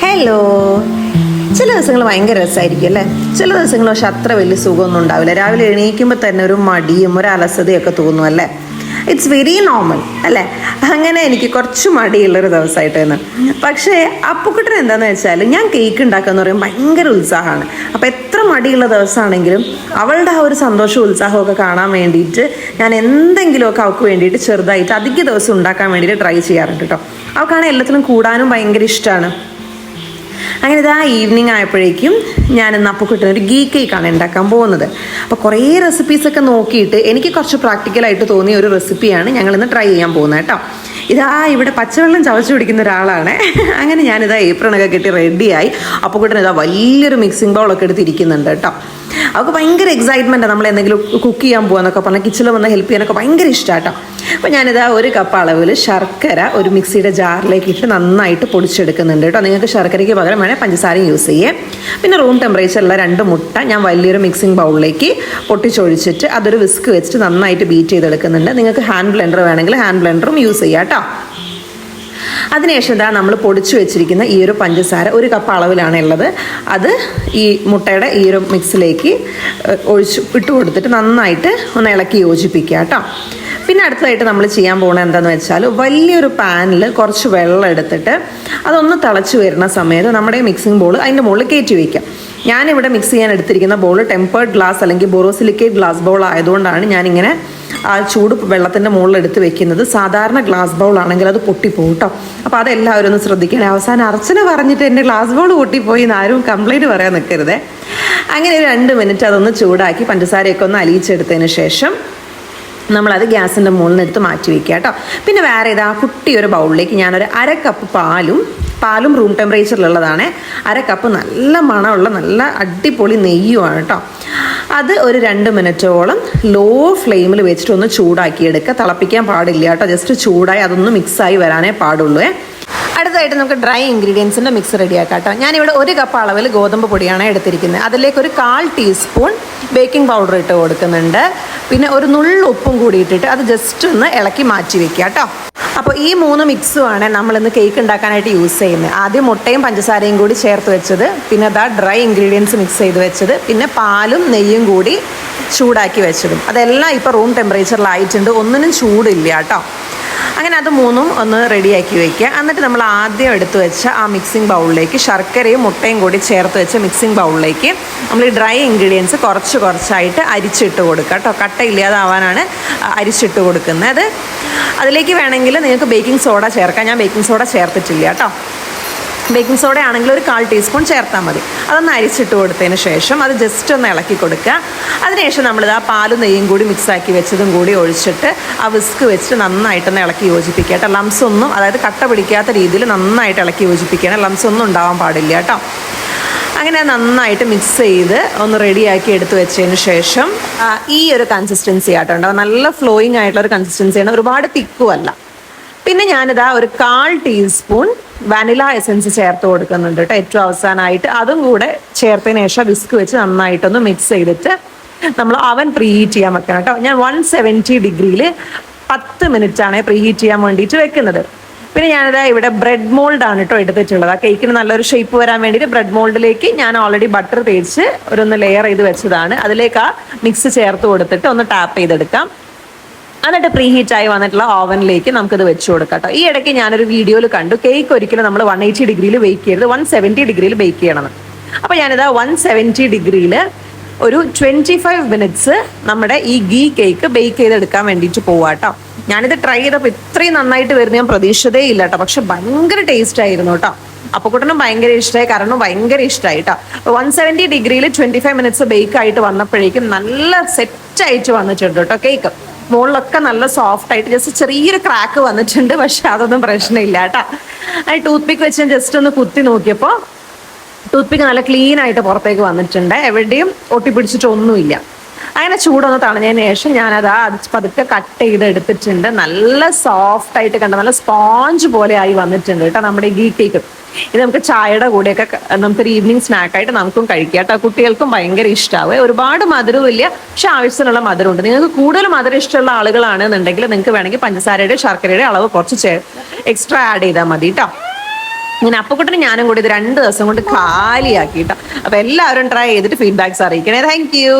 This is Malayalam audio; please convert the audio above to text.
ഹലോ. ചില ദിവസങ്ങൾ ഭയങ്കര രസമായിരിക്കും അല്ലേ? ചില ദിവസങ്ങൾ പക്ഷെ അത്ര വലിയ സുഖമൊന്നും ഉണ്ടാവില്ല. രാവിലെ എണീക്കുമ്പോൾ തന്നെ ഒരു മടിയും ഒരു അലസതയൊക്കെ തോന്നും അല്ലേ? ഇറ്റ്സ് വെരി നോർമൽ അല്ലേ? അങ്ങനെ എനിക്ക് കുറച്ച് മടിയുള്ളൊരു ദിവസമായിട്ട് തന്നെ. പക്ഷേ അപ്പുക്കുട്ടൻ എന്താണെന്ന് വെച്ചാൽ, ഞാൻ കേക്ക് ഉണ്ടാക്കാന്ന് പറയുമ്പോൾ ഭയങ്കര ഉത്സാഹമാണ്. അപ്പോൾ എത്ര മടിയുള്ള ദിവസമാണെങ്കിലും അവളുടെ ആ ഒരു സന്തോഷവും ഉത്സാഹമൊക്കെ കാണാൻ വേണ്ടിയിട്ട് ഞാൻ എന്തെങ്കിലുമൊക്കെ അവൾക്ക് വേണ്ടിയിട്ട് ചെറുതായിട്ട് അധിക ദിവസം ഉണ്ടാക്കാൻ വേണ്ടിയിട്ട് ട്രൈ ചെയ്യാറുണ്ട് കേട്ടോ. അവൾക്കാണെങ്കിൽ എല്ലാത്തിലും കൂടാനും ഭയങ്കര ഇഷ്ടമാണ്. അങ്ങനെ ഇതാ ഈവനിങ് ആയപ്പോഴേക്കും ഞാൻ ഇന്ന് അപ്പുക്കുട്ടന് ഒരു ഗീ കേക്കാണ് ഉണ്ടാക്കാൻ പോകുന്നത്. അപ്പോൾ കുറേ റെസിപ്പീസൊക്കെ നോക്കിയിട്ട് എനിക്ക് കുറച്ച് പ്രാക്ടിക്കലായിട്ട് തോന്നിയ ഒരു റെസിപ്പിയാണ് ഞങ്ങളിന്ന് ട്രൈ ചെയ്യാൻ പോകുന്നത് കേട്ടോ. ഇതാ ഇവിടെ പച്ചവെള്ളം ചവച്ച് പിടിക്കുന്ന ഒരാളാണ്. അങ്ങനെ ഞാനിതാ ഏപ്രണൊക്കെ കെട്ടി റെഡിയായി. അപ്പുക്കുട്ടൻ ഇതാ വലിയൊരു മിക്സിംഗ് ബൗളൊക്കെ എടുത്തിരിക്കുന്നുണ്ട് കേട്ടോ. അവൾക്ക് ഭയങ്കര എക്സൈറ്റ്മെൻറ്റാണ് നമ്മൾ എന്തെങ്കിലും കുക്ക് ചെയ്യാൻ പോകാന്നൊക്കെ പറഞ്ഞാൽ കിച്ചണിൽ വന്ന് ഹെൽപ്പ് ചെയ്യാനൊക്കെ ഭയങ്കര ഇഷ്ടമാണ് കേട്ടോ. അപ്പോൾ ഞാനിതാ ഒരു കപ്പ് അളവിൽ ശർക്കര ഒരു മിക്സിയുടെ ജാറിലേക്ക് ഇട്ട് നന്നായിട്ട് പൊടിച്ചെടുക്കുന്നുണ്ട് കേട്ടോ. നിങ്ങൾക്ക് ശർക്കരയ്ക്ക് പകരം വേണേൽ പഞ്ചസാരയും യൂസ് ചെയ്യാം. പിന്നെ റൂം ടെമ്പറേച്ചറിലുള്ള 2 മുട്ട ഞാൻ വലിയൊരു മിക്സിംഗ് ബൗളിലേക്ക് പൊട്ടിച്ചൊഴിച്ചിട്ട് അതൊരു വിസ്ക് വെച്ചിട്ട് നന്നായിട്ട് ബീറ്റ് ചെയ്തെടുക്കുന്നുണ്ട്. നിങ്ങൾക്ക് ഹാൻഡ് ബ്ലെൻഡർ വേണമെങ്കിൽ ഹാൻഡ് ബ്ലെൻഡറും യൂസ് ചെയ്യാം കേട്ടോ. അതിനുശേഷം ഇതാ നമ്മൾ പൊടിച്ചു വെച്ചിരിക്കുന്ന ഈ ഒരു പഞ്ചസാര ഒരു കപ്പ് അളവിലാണ് ഉള്ളത്. അത് ഈ മുട്ടയുടെ ഈ ഒരു മിക്സിലേക്ക് ഇട്ട് കൊടുത്തിട്ട് നന്നായിട്ട് ഒന്ന് ഇളക്കി യോജിപ്പിക്കുക കേട്ടോ. പിന്നെ അടുത്തതായിട്ട് നമ്മൾ ചെയ്യാൻ പോകുന്നത് എന്താണെന്ന് വെച്ചാൽ, വലിയൊരു പാനിൽ കുറച്ച് വെള്ളം എടുത്തിട്ട് അതൊന്ന് തിളച്ച് വരുന്ന സമയത്ത് നമ്മുടെ മിക്സിംഗ് ബോൾ അതിൻ്റെ മുകളിൽ കയറ്റി വയ്ക്കാം. ഞാനിവിടെ മിക്സ് ചെയ്യാൻ എടുത്തിരിക്കുന്ന ബോൾ ടെമ്പേർഡ് ഗ്ലാസ് അല്ലെങ്കിൽ ബോറോസിലിക്കേറ്റ് ഗ്ലാസ് ബൗൾ ആയതുകൊണ്ടാണ് ഞാനിങ്ങനെ ആ ചൂട് വെള്ളത്തിൻ്റെ മുകളിൽ എടുത്ത് വെക്കുന്നത്. സാധാരണ ഗ്ലാസ് ബൗൾ ആണെങ്കിൽ അത് പൊട്ടിപ്പോകും കേട്ടോ. അപ്പോൾ അതെല്ലാവരും ഒന്ന് ശ്രദ്ധിക്കണം. അവസാനം അർച്ചന പറഞ്ഞിട്ട് എൻ്റെ ഗ്ലാസ് ബൗൾ പൊട്ടിപ്പോയി എന്ന് ആരും കംപ്ലൈൻറ്റ് പറയാൻ നിൽക്കരുതേ. അങ്ങനെ ഒരു 2 മിനിറ്റ് അതൊന്ന് ചൂടാക്കി പഞ്ചസാരയൊക്കെ ഒന്ന് അലിയിച്ചെടുത്തതിന് ശേഷം നമ്മളത് ഗ്യാസിൻ്റെ മുകളിൽ നിന്ന് എടുത്ത് മാറ്റി വയ്ക്കുക കേട്ടോ. പിന്നെ വേറെ ഇതാ കുട്ടി ഒരു ബൗളിലേക്ക് ഞാനൊരു 1/2 കപ്പ് പാലും റൂം ടെമ്പറേച്ചറിലുള്ളതാണ്. 1/2 കപ്പ് നല്ല മണമുള്ള നല്ല അടിപൊളി നെയ്യുമാണ് കേട്ടോ. അത് ഒരു 2 മിനിറ്റോളം ലോ ഫ്ലെയിമിൽ വെച്ചിട്ട് ഒന്ന് ചൂടാക്കിയെടുക്കുക. തിളപ്പിക്കാൻ പാടില്ല കേട്ടോ. ജസ്റ്റ് ചൂടായി അതൊന്ന് മിക്സായി വരാനേ പാടുള്ളൂ. അടുത്തതായിട്ട് നമുക്ക് ഡ്രൈ ഇൻഗ്രീഡിയൻസിൻ്റെ മിക്സ് റെഡിയാക്കാം കേട്ടോ. ഞാനിവിടെ 1 കപ്പ് അളവിൽ ഗോതമ്പ് പൊടിയാണ് എടുത്തിരിക്കുന്നത്. അതിലേക്ക് ഒരു 1/4 ടീസ്പൂൺ ബേക്കിംഗ് പൗഡർ ഇട്ട് കൊടുക്കുന്നുണ്ട്. പിന്നെ ഒരു നുള്ളു ഉപ്പും കൂടി ഇട്ടിട്ട് അത് ജസ്റ്റ് ഒന്ന് ഇളക്കി മാറ്റി വെക്കുക കേട്ടോ. അപ്പോൾ ഈ 3 മിക്സുമാണ് നമ്മളിന്ന് കേക്ക് ഉണ്ടാക്കാനായിട്ട് യൂസ് ചെയ്യുന്നത്. ആദ്യം മുട്ടയും പഞ്ചസാരയും കൂടി ചേർത്ത് വെച്ചത്, പിന്നെ അതാ ഡ്രൈ ഇൻഗ്രീഡിയൻസ് മിക്സ് ചെയ്ത് വെച്ചത്, പിന്നെ പാലും നെയ്യും കൂടി ചൂടാക്കി വെച്ചതും. അതെല്ലാം ഇപ്പോൾ റൂം ടെമ്പറേച്ചറിലായിട്ടുണ്ട്. ഒന്നിനും ചൂടില്ല കേട്ടോ. അങ്ങനെ അത് 3ഉം ഒന്ന് റെഡിയാക്കി വയ്ക്കുക. എന്നിട്ട് നമ്മൾ ആദ്യം എടുത്തു വെച്ച ആ മിക്സിംഗ് ബൗളിലേക്ക് ശർക്കരയും മുട്ടയും കൂടി ചേർത്ത് വെച്ച മിക്സിംഗ് ബൗളിലേക്ക് നമ്മൾ ഈ ഡ്രൈ ഇൻഗ്രീഡിയൻസ് കുറച്ചായിട്ട് അരിച്ചിട്ട് കൊടുക്കുക കേട്ടോ. കട്ടയില്ലാതാവാനാണ് അരിച്ചിട്ട് കൊടുക്കുന്നത്. അതിലേക്ക് വേണമെങ്കിൽ നിങ്ങൾക്ക് ബേക്കിംഗ് സോഡ ചേർക്കാം. ഞാൻ ബേക്കിംഗ് സോഡ ചേർത്തിട്ടില്ല കേട്ടോ. ബേക്കിംഗ് സോഡ ആണെങ്കിൽ ഒരു 1/4 ടീസ്പൂൺ ചേർത്താൽ മതി. അതൊന്ന് അരിച്ചിട്ട് കൊടുത്തതിന് ശേഷം അത് ജസ്റ്റ് ഒന്ന് ഇളക്കി കൊടുക്കുക. അതിനുശേഷം നമ്മളിത് ആ പാലും നെയ്യും കൂടി മിക്സാക്കി വെച്ചതും കൂടി ഒഴിച്ചിട്ട് ആ വിസ്ക് വെച്ചിട്ട് നന്നായിട്ടൊന്ന് ഇളക്കി യോജിപ്പിക്കുക കേട്ടോ. ലംസ് ഒന്നും, അതായത് കട്ട പിടിക്കാത്ത രീതിയിൽ നന്നായിട്ട് ഇളക്കി യോജിപ്പിക്കണം. ലംസ് ഒന്നും ഉണ്ടാവാൻ പാടില്ല കേട്ടോ. അങ്ങനെ നന്നായിട്ട് മിക്സ് ചെയ്ത് ഒന്ന് റെഡിയാക്കി എടുത്ത് വെച്ചതിന് ശേഷം ഈ ഒരു കൺസിസ്റ്റൻസി ആട്ടോ. നല്ല ഫ്ലോയിങ് ആയിട്ടുള്ള ഒരു കൺസിസ്റ്റൻസിയാണ്, ഒരുപാട് തിക്കും അല്ല. പിന്നെ ഞാനിതാ ഒരു 1/4 ടീസ്പൂൺ വാനില എസൻസ് ചേർത്ത് കൊടുക്കുന്നുണ്ട് കേട്ടോ. ഏറ്റവും അവസാനമായിട്ട് അതും കൂടെ ചേർത്തതിന് ശേഷം വിസ്ക് വെച്ച് നന്നായിട്ടൊന്ന് മിക്സ് ചെയ്തിട്ട് നമ്മൾ അവൻ പ്രീ ഹീറ്റ് ചെയ്യാൻ വെക്കണം കേട്ടോ. ഞാൻ 170 ഡിഗ്രിയിൽ 10 മിനിറ്റാണ് പ്രീ ഹീറ്റ് ചെയ്യാൻ വേണ്ടിയിട്ട് വെക്കുന്നത്. പിന്നെ ഞാനിതാ ഇവിടെ ബ്രെഡ് മോൾഡാണ് കേട്ടോ എടുത്തിട്ടുള്ളത്. ആ കേക്കിന് നല്ലൊരു ഷേപ്പ് വരാൻ വേണ്ടിയിട്ട് ബ്രെഡ് മോൾഡിലേക്ക് ഞാൻ ഓൾറെഡി ബട്ടർ തേച്ച് ഒന്ന് ലെയർ ചെയ്ത് വെച്ചതാണ്. അതിലേക്ക് ആ മിക്സ് ചേർത്ത് കൊടുത്തിട്ട് ഒന്ന് ടാപ്പ് ചെയ്തെടുക്കാം. എന്നിട്ട് പ്രീ ഹീറ്റായി വന്നിട്ടുള്ള ഓവനിലേക്ക് നമുക്കിത് വെച്ച് കൊടുക്കാം കേട്ടോ. ഈ ഇടയ്ക്ക് ഞാനൊരു വീഡിയോയിൽ കണ്ടു കേക്ക് ഒരിക്കലും നമ്മൾ 180 ഡിഗ്രിയിൽ ബേക്ക് ചെയ്യരുത്, 170 ഡിഗ്രിയിൽ ബേക്ക് ചെയ്യണം. അപ്പോൾ ഞാനിതാ 170 ഡിഗ്രിയിൽ ഒരു 25 മിനിറ്റ്സ് നമ്മുടെ ഈ ഗീ കേക്ക് ബേക്ക് ചെയ്തെടുക്കാൻ വേണ്ടിയിട്ട് പോവാം കേട്ടോ. ഞാനിത് ട്രൈ ചെയ്തപ്പോൾ ഇത്രയും നന്നായിട്ട് വരുന്നത് ഞാൻ പ്രതീക്ഷിച്ചതേ ഇല്ല കേട്ടോ. പക്ഷെ ഭയങ്കര ടേസ്റ്റ് ആയിരുന്നു കേട്ടോ. അപ്പുക്കുട്ടനും ഭയങ്കര ഇഷ്ടമായി, കാരണം ഭയങ്കര ഇഷ്ടമായി കേട്ടോ. 170 ഡിഗ്രിയിൽ 25 മിനിറ്റ്സ് ബേക്ക് ആയിട്ട് വന്നപ്പോഴേക്കും നല്ല സെറ്റായിട്ട് വന്നിട്ടുണ്ട് കേട്ടോ കേക്ക്. മുകളിലൊക്കെ നല്ല സോഫ്റ്റ് ആയിട്ട്, ജസ്റ്റ് ചെറിയൊരു ക്രാക്ക് വന്നിട്ടുണ്ട്. പക്ഷെ അതൊന്നും പ്രശ്നമില്ല കേട്ടോ. അത് ടൂത്ത് പിക്ക് വെച്ച് ജസ്റ്റ് ഒന്ന് കുത്തി നോക്കിയപ്പോൾ ടൂത്ത് പിക്ക് നല്ല ക്ലീൻ ആയിട്ട് പുറത്തേക്ക് വന്നിട്ടുണ്ട്. എവിടെയും ഒട്ടിപ്പിടിച്ചിട്ടൊന്നുമില്ല. അങ്ങനെ ചൂടൊന്ന് തണഞ്ഞതിന് ശേഷം ഞാനത് പതുക്കെ കട്ട് ചെയ്ത് എടുത്തിട്ടുണ്ട്. നല്ല സോഫ്റ്റ് ആയിട്ട് കണ്ട നല്ല സ്പോഞ്ച് പോലെ ആയി വന്നിട്ടുണ്ട് കേട്ടോ നമ്മുടെ ഗീ കേക്ക്. ഇത് നമുക്ക് ചായയുടെ കൂടെയൊക്കെ നമുക്കൊരു ഈവനിങ് സ്നാക്കായിട്ട് നമുക്കും കഴിക്കാം കേട്ടോ. കുട്ടികൾക്കും ഭയങ്കര ഇഷ്ടമാവും. ഒരുപാട് മധുരവും ഇല്ല, പക്ഷെ ആവശ്യത്തിനുള്ള മധുരമുണ്ട്. നിങ്ങൾക്ക് കൂടുതൽ മധുരം ഇഷ്ടമുള്ള ആളുകളാണെന്നുണ്ടെങ്കിൽ നിങ്ങൾക്ക് വേണമെങ്കിൽ പഞ്ചസാരയുടെ ശർക്കരയുടെ അളവ് കുറച്ച് എക്സ്ട്രാ ആഡ് ചെയ്താൽ മതി കേട്ടോ. ഇങ്ങനെ അപ്പക്കുട്ടനും ഞാനും കൂടി ഇത് 2 ദിവസം കൊണ്ട് കാലിയാക്കിട്ടോ. അപ്പൊ എല്ലാവരും ട്രൈ ചെയ്തിട്ട് ഫീഡ്ബാക്സ് അറിയിക്കണേ. Thank you.